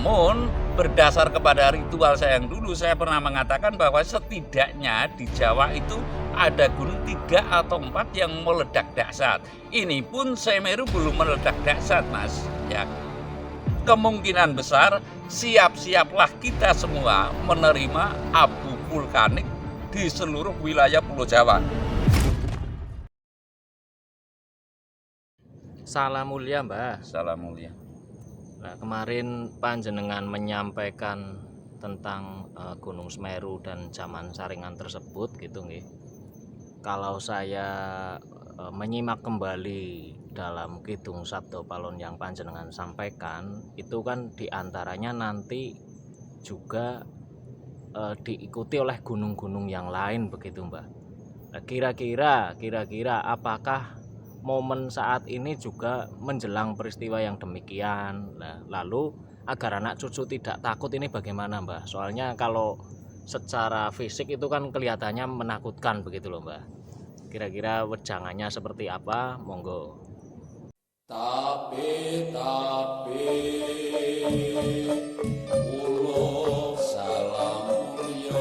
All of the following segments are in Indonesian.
Namun berdasar kepada ritual saya yang dulu, saya pernah mengatakan bahwa setidaknya di Jawa itu ada gunung 3 atau 4 yang meledak dahsyat. Ini pun Semeru belum meledak dahsyat, Mas. Ya, kemungkinan besar siap-siaplah kita semua menerima abu vulkanik di seluruh wilayah Pulau Jawa. Salam mulia, Mbah. Salam mulia. Nah, kemarin panjenengan menyampaikan tentang Gunung Semeru dan zaman saringan tersebut gitu nggih. Kalau saya menyimak kembali dalam Kidung Sabdo Palon yang panjenengan sampaikan, itu kan diantaranya nanti juga diikuti oleh gunung-gunung yang lain begitu, Mbah. Nah, kira-kira apakah momen saat ini juga menjelang peristiwa yang demikian? Nah, lalu agar anak cucu tidak takut ini bagaimana, Mbah? Soalnya kalau secara fisik itu kan kelihatannya menakutkan begitu loh, Mbah. Kira-kira wejangannya seperti apa? Monggo. Tapi uluk salam mulya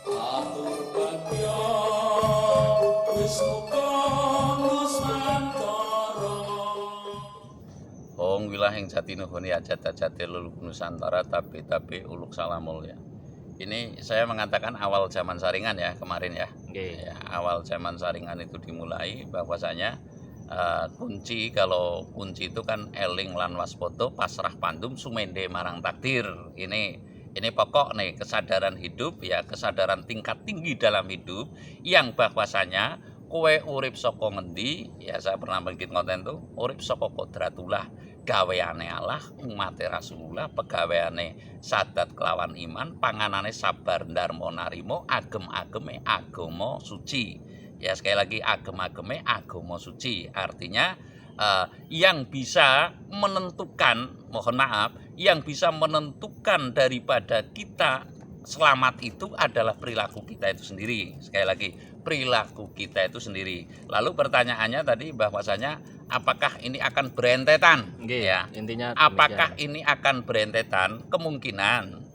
atur bagya Wisnu Nusantara. Ong wilahing jatinuhuni ajat-ajate luluk Nusantara tapi uluk salamul ya. Ini saya mengatakan awal zaman saringan ya kemarin ya. Nggih. Ya, awal zaman saringan itu dimulai bahwasanya kunci itu kan eling lan waspada pasrah pandum sumende marang takdir. Ini pokok nih kesadaran hidup ya, kesadaran tingkat tinggi dalam hidup yang bahwasanya kowe urip saka ngendi ya, saya pernah bikin konten tuh urip saka kodratullah, gaweane Allah, umate Rasulullah, pegaweane sadat kelawan iman, panganane sabar ndarma narima, agem-ageme agama suci. Ya, sekali lagi agem-ageme agama suci. Artinya yang bisa menentukan, mohon maaf, yang bisa menentukan daripada kita selamat itu adalah perilaku kita itu sendiri. Sekali lagi, perilaku kita itu sendiri. Lalu pertanyaannya tadi bahwasanya apakah ini akan berentetan? Nggih, Ya. intinya Apakah demikian. ini akan berentetan? Kemungkinan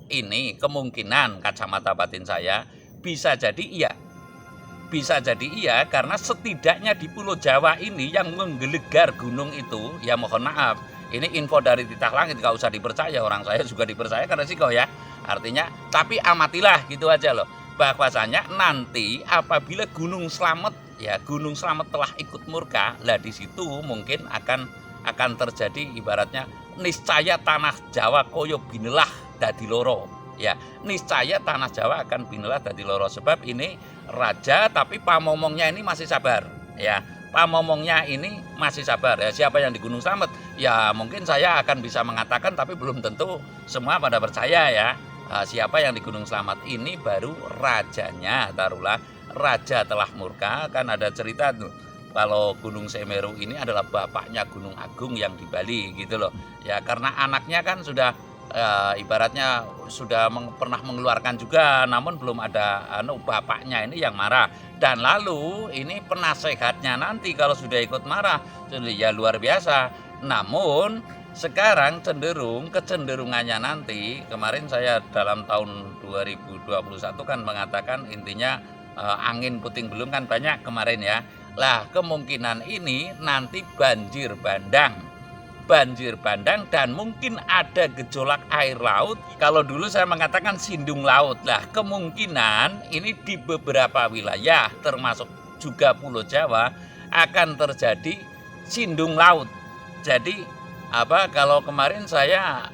kacamata batin saya bisa jadi iya. Bisa jadi iya karena setidaknya di Pulau Jawa ini yang menggelegar gunung itu, ya mohon maaf, ini info dari titah langit, gak usah dipercaya, orang saya juga dipercaya karena resiko ya. Artinya, tapi amatilah gitu aja loh. Bahwasanya nanti apabila Gunung Slamet ya, Gunung Slamet telah ikut murka, lah di situ mungkin akan terjadi ibaratnya niscaya tanah Jawa koyo binelah dadi loro. Ya, niscaya tanah Jawa akan binelah dadi loro, sebab ini raja tapi pamomongnya ini masih sabar ya. Pamomongnya ini masih sabar ya. Siapa yang di Gunung Slamet? Ya mungkin saya akan bisa mengatakan tapi belum tentu semua pada percaya ya. Siapa yang di Gunung Slamet ini baru rajanya, taruhlah raja telah murka. Kan ada cerita tuh kalau Gunung Semeru ini adalah bapaknya Gunung Agung yang di Bali gitu loh. Ya karena anaknya kan sudah ibaratnya sudah pernah mengeluarkan juga, namun belum ada bapaknya ini yang marah. Dan lalu ini penasehatnya nanti kalau sudah ikut marah ya luar biasa. Namun sekarang kecenderungannya nanti, kemarin saya dalam tahun 2021 kan mengatakan intinya angin puting beliung kan banyak kemarin ya. Lah kemungkinan ini nanti banjir bandang dan mungkin ada gejolak air laut. Kalau dulu saya mengatakan sindung laut. Lah kemungkinan ini di beberapa wilayah termasuk juga Pulau Jawa akan terjadi sindung laut. Jadi kalau kemarin saya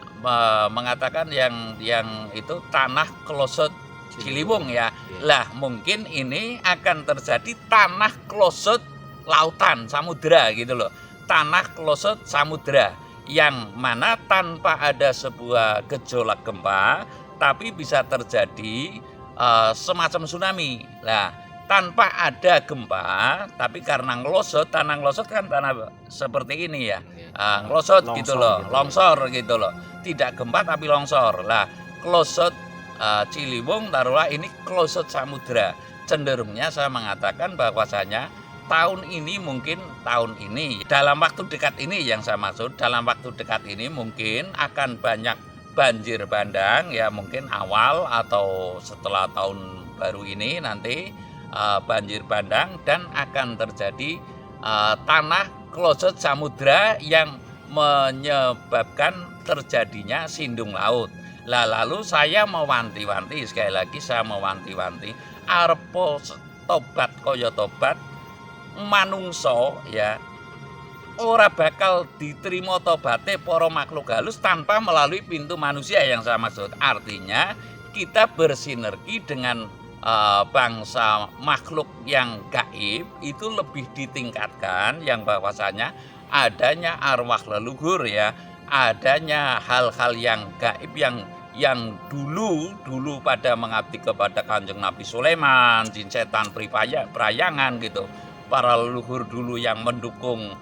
mengatakan yang itu tanah Klosot Ciliwung ya. Lah mungkin ini akan terjadi tanah Klosot lautan samudera gitu loh. Tanah Klosot samudera yang mana tanpa ada sebuah gejolak gempa tapi bisa terjadi semacam tsunami. Nah, tanpa ada gempa tapi karena tanah ngelosot kan tanah seperti ini ya, ngelosot gitu loh, longsor gitu loh. Tidak gempa tapi longsor. Lah, Klosot Ciliwung taruhlah ini Klosot samudera. Cenderungnya saya mengatakan bahwasanya tahun ini dalam waktu dekat ini yang saya maksud, dalam waktu dekat ini mungkin akan banyak banjir bandang ya, mungkin awal atau setelah tahun baru ini nanti banjir bandang dan akan terjadi tanah klosot samudra yang menyebabkan terjadinya sindung laut. Lalu saya mewanti-wanti, sekali lagi saya mewanti-wanti, arepo tobat kaya tobat manungso ya ora bakal diterima tobaté para makhluk halus tanpa melalui pintu manusia yang saya maksud. Artinya kita bersinergi dengan bangsa makhluk yang gaib itu lebih ditingkatkan, yang bahwasanya adanya arwah leluhur ya, adanya hal-hal yang gaib yang dulu pada mengabdi kepada Kanjeng Nabi Sulaiman, jin setan perayangan gitu, para leluhur dulu yang mendukung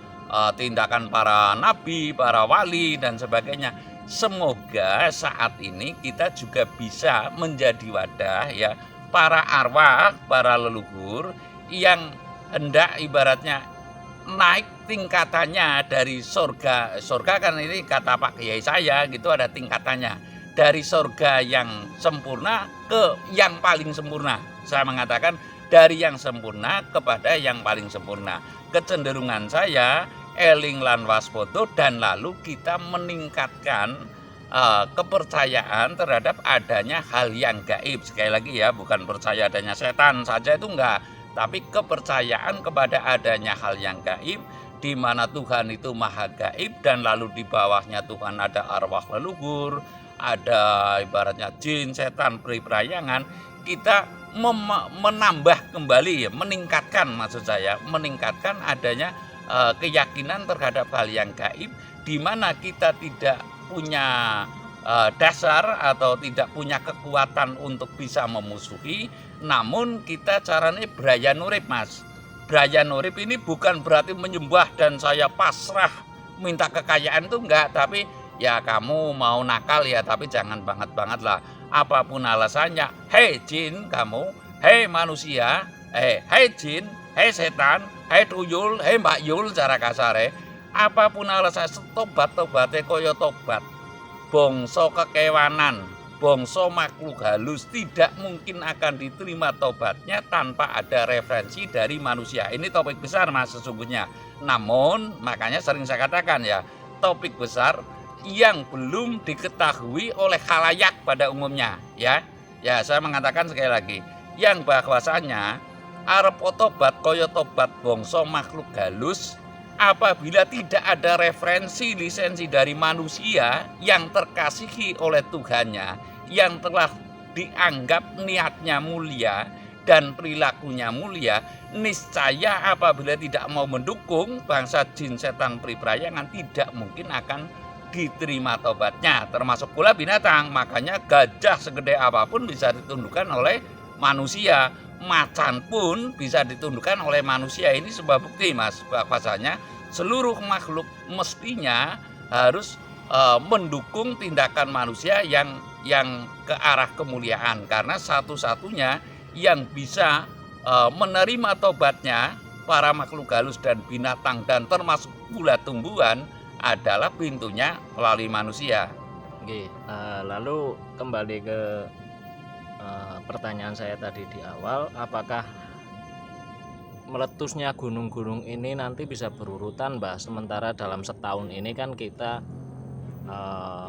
tindakan para nabi, para wali dan sebagainya. Semoga saat ini kita juga bisa menjadi wadah ya para arwah, para leluhur yang hendak ibaratnya naik tingkatannya dari surga kan ini kata Pak Kiai saya gitu, ada tingkatannya dari surga yang sempurna ke yang paling sempurna. Saya mengatakan dari yang sempurna kepada yang paling sempurna. Kecenderungan saya eling lan waspada dan lalu kita meningkatkan kepercayaan terhadap adanya hal yang gaib. Sekali lagi ya, bukan percaya adanya setan saja itu enggak, tapi kepercayaan kepada adanya hal yang gaib, di mana Tuhan itu maha gaib dan lalu di bawahnya Tuhan ada arwah leluhur, ada ibaratnya jin, setan, peri-perayangan. Kita menambah kembali ya, meningkatkan maksud saya, meningkatkan adanya keyakinan terhadap hal yang gaib, di mana kita tidak punya dasar atau tidak punya kekuatan untuk bisa memusuhi, namun kita caranya beraya nurip Mas. Beraya nurip ini bukan berarti menyembah dan saya pasrah minta kekayaan itu enggak, tapi ya kamu mau nakal ya tapi jangan banget-banget lah. Apapun alasannya, hei jin kamu, hei manusia, hei jin, hei setan, hei tuyul, hei mbak yul cara kasare, apapun alasan tobat-tobatnya kaya tobat bangsa kekewanan, bangsa makhluk halus tidak mungkin akan diterima tobatnya tanpa ada referensi dari manusia. Ini topik besar Mas sesungguhnya. Namun makanya sering saya katakan ya, topik besar yang belum diketahui oleh khalayak pada umumnya ya. Ya saya mengatakan sekali lagi, yang bahwasanya arep tobat kaya tobat bangsa makhluk halus apabila tidak ada referensi lisensi dari manusia yang terkasihi oleh Tuhannya, yang telah dianggap niatnya mulia dan perilakunya mulia, niscaya apabila tidak mau mendukung bangsa jin setan peri-perayangan tidak mungkin akan diterima tobatnya, termasuk pula binatang. Makanya gajah segede apapun bisa ditundukkan oleh manusia, macan pun bisa ditundukkan oleh manusia. Ini sebuah bukti Mas, bahwasanya seluruh makhluk mestinya harus mendukung tindakan manusia yang ke arah kemuliaan, karena satu-satunya yang bisa menerima tobatnya para makhluk halus dan binatang dan termasuk pula tumbuhan adalah pintunya melalui manusia. Oke, lalu kembali ke pertanyaan saya tadi di awal, apakah meletusnya gunung-gunung ini nanti bisa berurutan Mbah? Sementara dalam setahun ini kan kita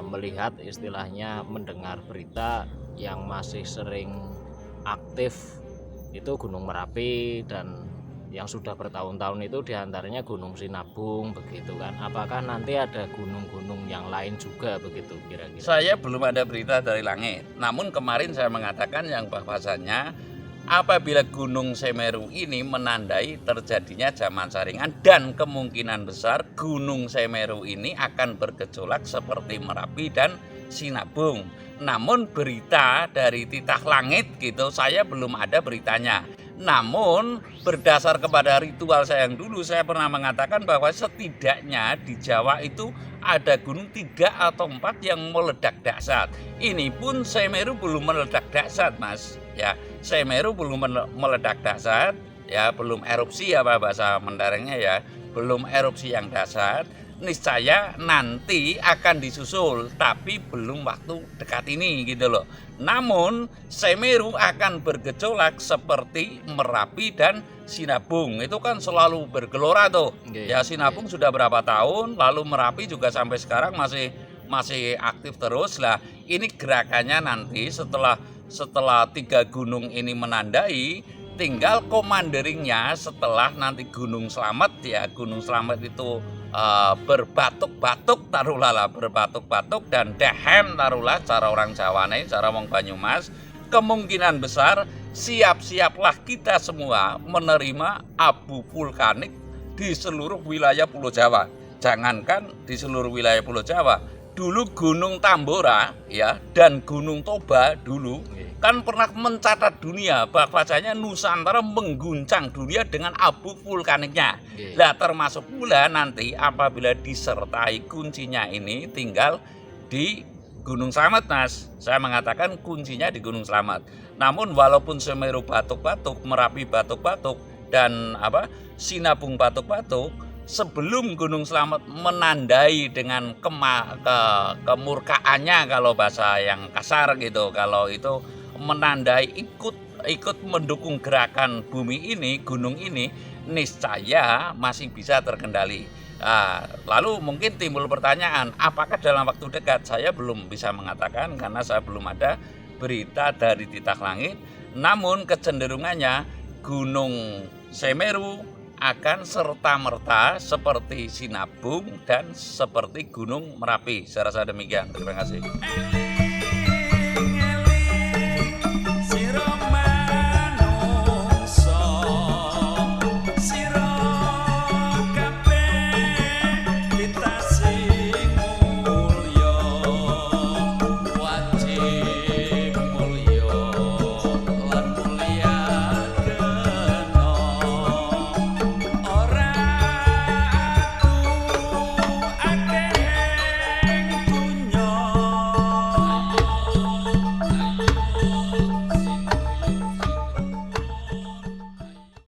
melihat istilahnya mendengar berita yang masih sering aktif itu Gunung Merapi, dan yang sudah bertahun-tahun itu diantaranya Gunung Sinabung begitu kan. Apakah nanti ada gunung-gunung yang lain juga begitu kira-kira? Saya belum ada berita dari langit. Namun kemarin saya mengatakan yang bahwasannya apabila Gunung Semeru ini menandai terjadinya zaman saringan dan kemungkinan besar Gunung Semeru ini akan bergejolak seperti Merapi dan Sinabung. Namun berita dari titah langit gitu saya belum ada beritanya. Namun berdasar kepada ritual saya yang dulu, saya pernah mengatakan bahwa setidaknya di Jawa itu ada gunung 3 atau 4 yang meledak dahsyat. Ini pun Semeru belum meledak dahsyat Mas. Ya, Semeru belum meledak dahsyat. ya belum erupsi apa bahasa mendaringnya ya, belum erupsi yang dahsyat, niscaya nanti akan disusul, tapi belum waktu dekat ini gitu loh. Namun Semeru akan bergejolak seperti Merapi dan Sinabung, itu kan selalu bergelora tuh. Ya Sinabung sudah berapa tahun, lalu Merapi juga sampai sekarang masih aktif terus. Lah ini gerakannya nanti setelah 3 gunung ini menandai, tinggal komanderingnya setelah nanti Gunung Slamet ya. Gunung Slamet itu berbatuk-batuk taruhlah berbatuk-batuk dan dehem taruhlah cara orang Jawane, cara wong Banyumas. Kemungkinan besar siap-siaplah kita semua menerima abu vulkanik di seluruh wilayah Pulau Jawa. Jangankan di seluruh wilayah Pulau Jawa, dulu Gunung Tambora ya dan Gunung Toba dulu kan pernah mencatat dunia bahwasanya Nusantara mengguncang dunia dengan abu vulkaniknya. Nah termasuk pula nanti apabila disertai kuncinya ini tinggal di Gunung Slamet, Mas. Saya mengatakan kuncinya di Gunung Slamet. Namun walaupun Semeru batuk-batuk, Merapi batuk-batuk dan Sinabung batuk-batuk, sebelum Gunung Slamet menandai dengan kemurkaannya kalau bahasa yang kasar gitu, kalau itu menandai ikut mendukung gerakan bumi ini, gunung ini, niscaya masih bisa terkendali. Nah, lalu mungkin timbul pertanyaan, apakah dalam waktu dekat? Saya belum bisa mengatakan karena saya belum ada berita dari titah langit. Namun kecenderungannya Gunung Semeru akan serta-merta seperti Sinabung dan seperti Gunung Merapi. Saya rasa demikian. Terima kasih.